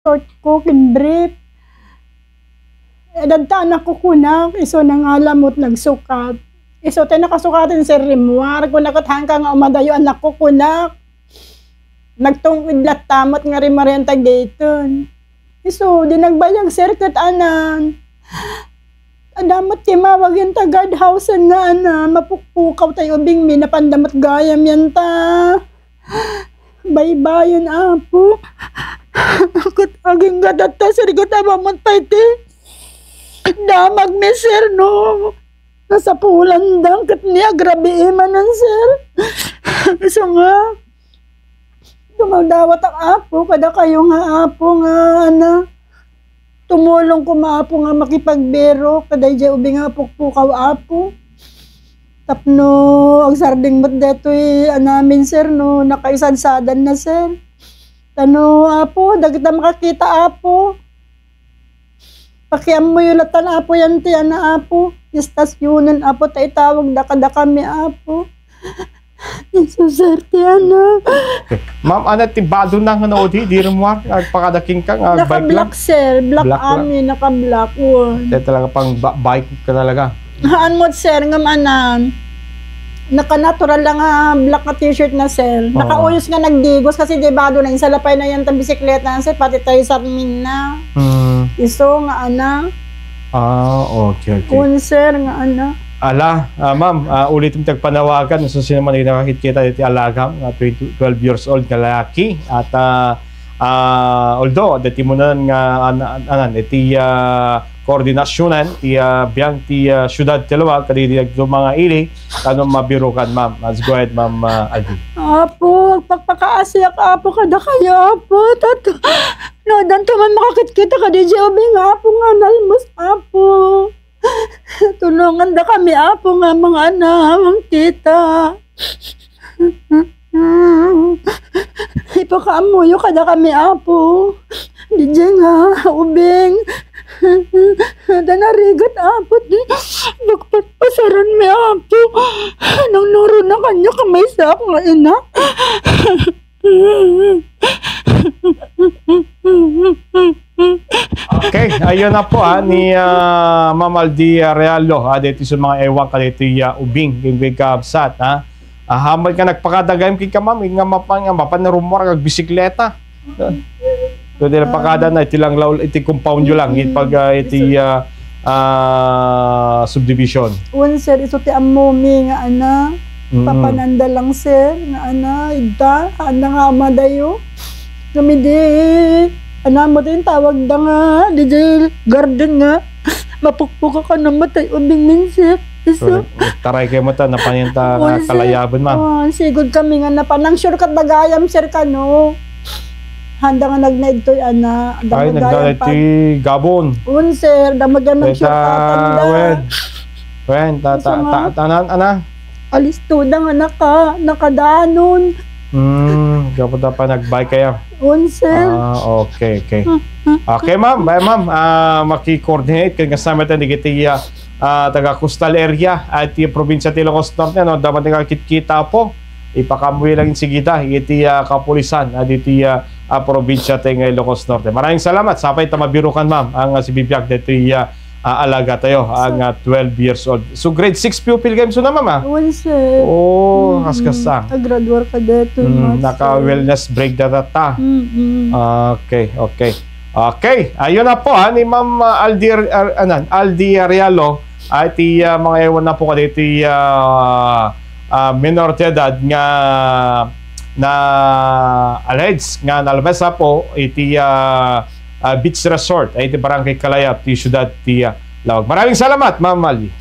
short ko, kinbrief. Dadtaan ako kunak, iso nang alamot nagsukat. Iso tayo nakasukatin si Rimwar, kunak at hanggang nga umadayo anak ko kunak. Nagtungkid latamot nga rin marianta gayton. Iso, di nagbayag circuit anan. Adamot timawag yung tagad-housean nga ana, mapukpukaw tayo ubing mi, napandamot gayam yan ta. Baybayon apo. Akot aging gadata, sirigot amamot tayo ti. Damag mi sir no. Nasa pulandang kat niya, grabe imanan sir. Iso nga. Tumagdawat ang apo, kada kayo nga apo nga ana. Tumulong ko maapo nga makipagbero, kada dya ubi nga pukpukaw apo. Tapno, ang sarding mat deto'y anamin sir no, nakaisadsadan na sir. Tano apo, dagit na makakita apo. Pakiam mo yung latan apo yan ti ana apo. Istasyonan apo, tayo tawag da kami apo. Isuserte ana. Okay. Ma'am, ana tibado na nga naudi, di Rimwar, pagkadaking kang bike lang? Naka-black sir, black ami, naka-black. Dahil talaga pang bike ka talaga. Haan mo sir, nga manan. Naka-natural lang black na t-shirt na sir. Naka-uyos nga nagdigos kasi dibado na yung salapay na yan tang bisikleta na sir, pati tayo sa min na. Iso nga ana. Okay. Sir nga ana. Ala, ma'am, ulit yung tagpanawagan. So, sino man yung nakakita dito alagang 12 years old na lalaki. At although, dati mo na nga, iti koordinasyonan, biyang ti syudad Tiluag, kadidi mga ili, tanong mabirukan, ma'am. Let's go ahead, ma'am Aldi. Apo, pagpakaasiyak apo kada kayo, apo. Tato, no, danto man makakit-kita kadidi, obing apo nga, nalmos apo. Tulungan da kami apo nga mga anamang kita. Ipakaamuyo kada kami apo. Di nga ubing. Danarigat apo. Magpapasaran mi apo. Nang nuro na kanya kamay sa ako nga ina. Okay, ayun na po ni Ma'am Aldi Realo, dito sa mga ewan ka dito ubing, yung kabsat, hamad ka nagpakadagayam kika ma'am, nga mapanarumor kag bisikleta. So dila pakada na iti lang laul iti compound yo lang pag iti subdivision. Sir, iso ti amomi nga ana. Papananda lang sir nga ana, idda ana nga madayo. Gamidi ana mo din tawag da nga, DJ garden nga. Mapukpuka ka na matay ubing minsit. So, taray kayo mo ta, napaninta kalayaban ma'am. Sigod kami nga napanang sure kat bagayam sir ka no. Handa nga nagnaigtoy ana. Ay, nagdalit ti Gabon. Sir, damagan ng sure katanda. Wen, tanan, ana? Alis to da nga nakadanon. Kapag pa nag-bike kayo. Sir. Okay. Okay, ma'am. Maki-coordinate kaya kasama tayo nagiti taga coastal area at yung probinsya ti Ilocos Norte, no? Dapat nagkakita po. Ipakamuhi lang sigita iti kapulisan at iti probinsya ti Ilocos Norte. Maraming salamat. Sapay tamabirukan, ma'am, ang si Bibiyag dito alaga tayo, ang 12 years old. So, grade 6 pupil games na, mama? Sir. Kaskasa. Graduate ka dito. Naka-wellness break data. Okay. Ayun na po, ni Ma'am Aldi Realo, at mga ewan na po ka dito minor de edad nga na alleged nga nalabasa po iti beach resort ay iti Barangay Kalayap ti syudad ti Lawag. Maraming salamat, Ma'am Aldi.